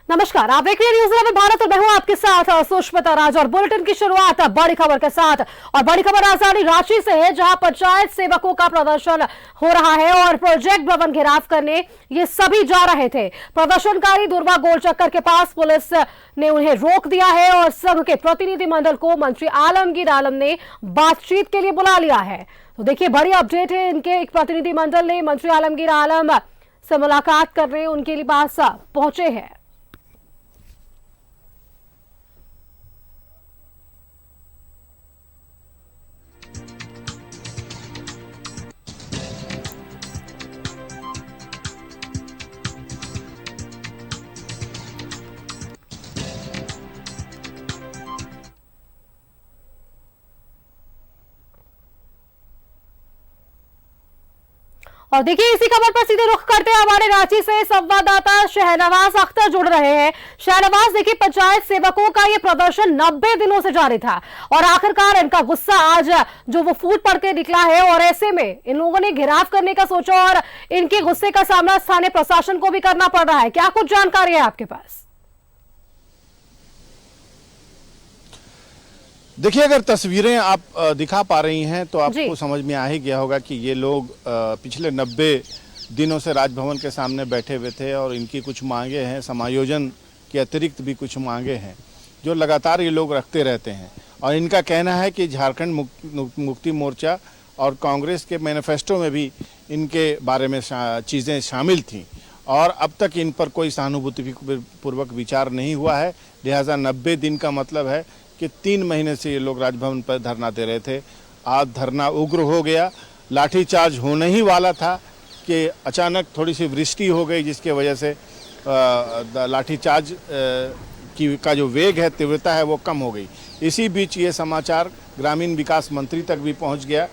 नमस्कार, आप देख रहे हैं न्यूज़ 11 भारत और मैं हूं आपके साथ सुष्मिता राज। और बुलेटिन की शुरुआत बड़ी खबर के साथ। और बड़ी खबर राजधानी रांची से है, जहां पंचायत सेवकों का प्रदर्शन हो रहा है और प्रोजेक्ट भवन घेराव करने ये सभी जा रहे थे। प्रदर्शनकारी दुर्गा गोल चक्कर के पास पुलिस ने उन्हें रोक दिया है और संघ के प्रतिनिधि मंडल को मंत्री आलमगीर आलम ने बातचीत के लिए बुला लिया है। तो देखिए, बड़ी अपडेट है। इनके एक प्रतिनिधि मंडल ने मंत्री आलमगीर आलम से मुलाकात करने उनके पास पहुंचे हैं। और देखिए, इसी खबर पर सीधे रुख करते हैं हमारे रांची से संवाददाता शहनवाज अख्तर जुड़ रहे हैं। शहनवाज, देखिए, पंचायत सेवकों का ये प्रदर्शन 90 दिनों से जारी था और आखिरकार इनका गुस्सा आज जो वो फूट पड़ के निकला है और ऐसे में इन लोगों ने घेराव करने का सोचा और इनके गुस्से का सामना स्थानीय प्रशासन को भी करना पड़ रहा है। क्या कुछ जानकारी है आपके पास? देखिए, अगर तस्वीरें आप दिखा पा रही हैं तो आपको समझ में आ ही गया होगा कि ये लोग पिछले 90 दिनों से राजभवन के सामने बैठे हुए थे और इनकी कुछ मांगे हैं, समायोजन के अतिरिक्त भी कुछ मांगे हैं जो लगातार ये लोग रखते रहते हैं। और इनका कहना है कि झारखंड मुक्ति मोर्चा और कांग्रेस के मैनिफेस्टो में भी इनके बारे में चीज़ें शामिल थीं और अब तक इन पर कोई सहानुभूति पूर्वक विचार नहीं हुआ है। लिहाजा 90 दिन का मतलब है कि 3 महीने से ये लोग राजभवन पर धरना दे रहे थे। आज धरना उग्र हो गया, लाठीचार्ज होने ही वाला था कि अचानक थोड़ी सी वृष्टि हो गई, जिसके वजह से लाठीचार्ज का जो वेग है, तीव्रता है, वो कम हो गई। इसी बीच ये समाचार ग्रामीण विकास मंत्री तक भी पहुंच गया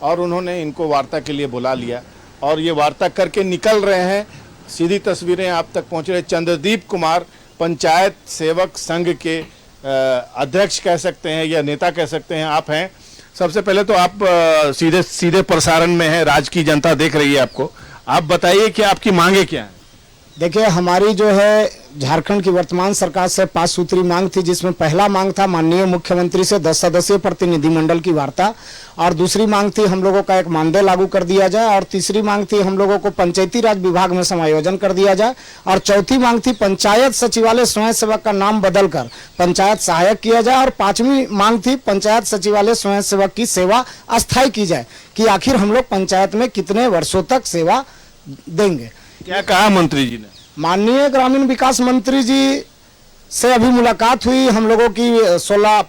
और उन्होंने इनको वार्ता के लिए बुला लिया और ये वार्ता करके निकल रहे हैं। सीधी तस्वीरें आप तक पहुँच रहे। चंद्रदीप कुमार पंचायत सेवक संघ के अध्यक्ष कह सकते हैं या नेता कह सकते हैं, आप हैं। सबसे पहले तो आप सीधे प्रसारण में हैं, राज्य की जनता देख रही है आपको। आप बताइए कि आपकी मांगे क्या हैं? देखिए, हमारी जो है झारखंड की वर्तमान सरकार से 5 सूत्री मांग थी, जिसमें पहला मांग था माननीय मुख्यमंत्री से 10 सदस्यीय प्रतिनिधिमंडल की वार्ता, और दूसरी मांग थी हम लोगों का एक मानदेय लागू कर दिया जाए, और तीसरी मांग थी हम लोगों को पंचायती राज विभाग में समायोजन कर दिया जाए, और चौथी मांग थी पंचायत सचिवालय स्वयं सेवक का नाम बदलकर पंचायत सहायक किया जाए, और 5वीं मांग थी पंचायत सचिवालय स्वयं सेवक की सेवा अस्थायी की जाए कि आखिर हम लोग पंचायत में कितने वर्षों तक सेवा देंगे। क्या कहा मंत्री जी ने? माननीय ग्रामीण विकास मंत्री जी से अभी मुलाकात हुई हम लोगों की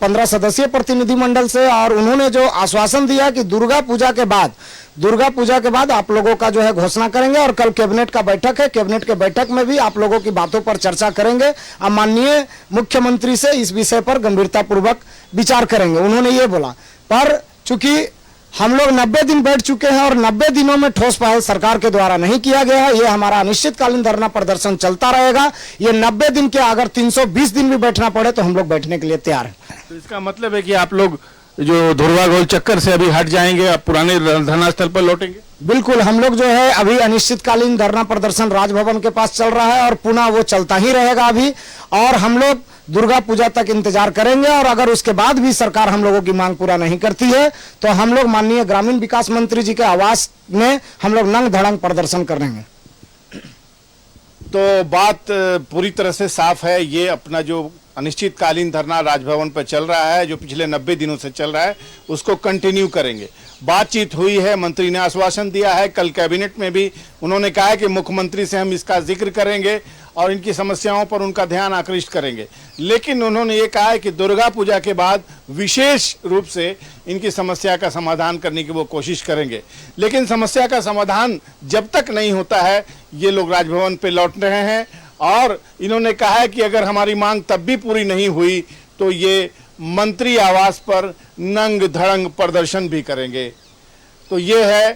15 सदस्यीय प्रतिनिधिमंडल से, और उन्होंने जो आश्वासन दिया कि दुर्गा पूजा के बाद आप लोगों का जो है घोषणा करेंगे, और कल कैबिनेट का बैठक है, कैबिनेट के बैठक में भी आप लोगों की बातों पर चर्चा करेंगे और माननीय मुख्यमंत्री से इस विषय पर गंभीरता पूर्वक विचार करेंगे, उन्होंने ये बोला। पर चूंकि हम लोग 90 दिन बैठ चुके हैं और 90 दिनों में ठोस पहल सरकार के द्वारा नहीं किया गया है, ये हमारा अनिश्चितकालीन धरना प्रदर्शन चलता रहेगा। ये 90 दिन के अगर 320 दिन भी बैठना पड़े तो हम लोग बैठने के लिए तैयार हैं। तो इसका मतलब है कि आप लोग जो धुरवा गोल चक्कर से अभी हट जाएंगे, आप पुराने धरना स्थल पर लौटेंगे? बिल्कुल, हम लोग जो है अभी अनिश्चितकालीन धरना प्रदर्शन राजभवन के पास चल रहा है और पुनः वो चलता ही रहेगा अभी, और हम लोग दुर्गा पूजा तक इंतजार करेंगे, और अगर उसके बाद भी सरकार हम लोगों की मांग पूरा नहीं करती है तो हम लोग माननीय ग्रामीण विकास मंत्री जी के आवास में हम लोग नंग धड़ंग प्रदर्शन करेंगे। तो बात पूरी तरह से साफ है। ये अपना जो अनिश्चितकालीन धरना राजभवन पर चल रहा है, जो पिछले 90 दिनों से चल रहा है, उसको कंटिन्यू करेंगे। बातचीत हुई है, मंत्री ने आश्वासन दिया है, कल कैबिनेट में भी उन्होंने कहा है कि मुख्यमंत्री से हम इसका जिक्र करेंगे और इनकी समस्याओं पर उनका ध्यान आकृष्ट करेंगे। लेकिन उन्होंने ये कहा है कि दुर्गा पूजा के बाद विशेष रूप से इनकी समस्या का समाधान करने की वो कोशिश करेंगे। लेकिन समस्या का समाधान जब तक नहीं होता है, ये लोग राजभवन पे लौट रहे हैं और इन्होंने कहा है कि अगर हमारी मांग तब भी पूरी नहीं हुई तो ये मंत्री आवास पर नंग धड़ंग प्रदर्शन भी करेंगे। तो ये है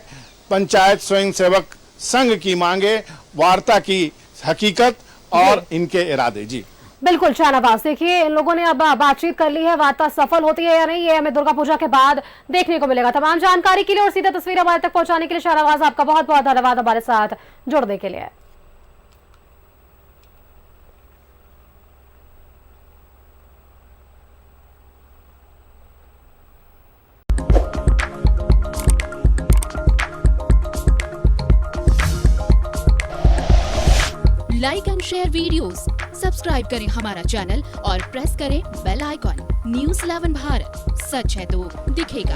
पंचायत स्वयंसेवक संघ की मांगे, वार्ता की हकीकत और इनके इरादे। जी बिल्कुल शहनवाज, देखिए, इन लोगों ने अब बातचीत कर ली है, वार्ता सफल होती है या नहीं, ये हमें दुर्गा पूजा के बाद देखने को मिलेगा। तमाम जानकारी के लिए और सीधे तस्वीर हमारे तक पहुंचाने के लिए शहनवाज, आपका बहुत बहुत धन्यवाद हमारे साथ जुड़ने के लिए। Like and share videos, subscribe करें हमारा चैनल और प्रेस करें बेल आइकॉन। News 11 भारत, सच है तो दिखेगा।